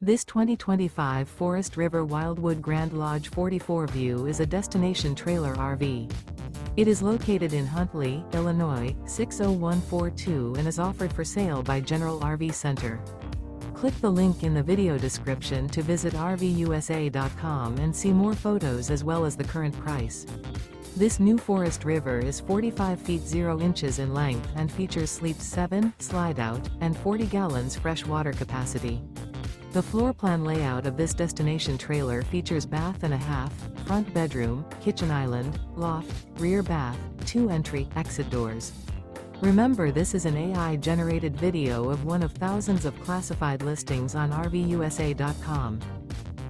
This 2025 Forest River Wildwood Grand Lodge 44 View is a destination trailer RV. It is located in Huntley, Illinois, 60142 and is offered for sale by General RV Center. Click the link in the video description to visit RVUSA.com and see more photos as well as the current price. This new Forest River is 45 feet 0 inches in length and features sleeps 7, slide-out, and 40 gallons fresh water capacity. The floor plan layout of this destination trailer features bath and a half, front bedroom, kitchen island, loft, rear bath, 2 entry/exit doors. Remember, this is an AI-generated video of one of thousands of classified listings on RVUSA.com.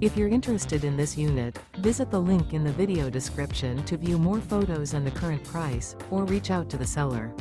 If you're interested in this unit, visit the link in the video description to view more photos and the current price, or reach out to the seller.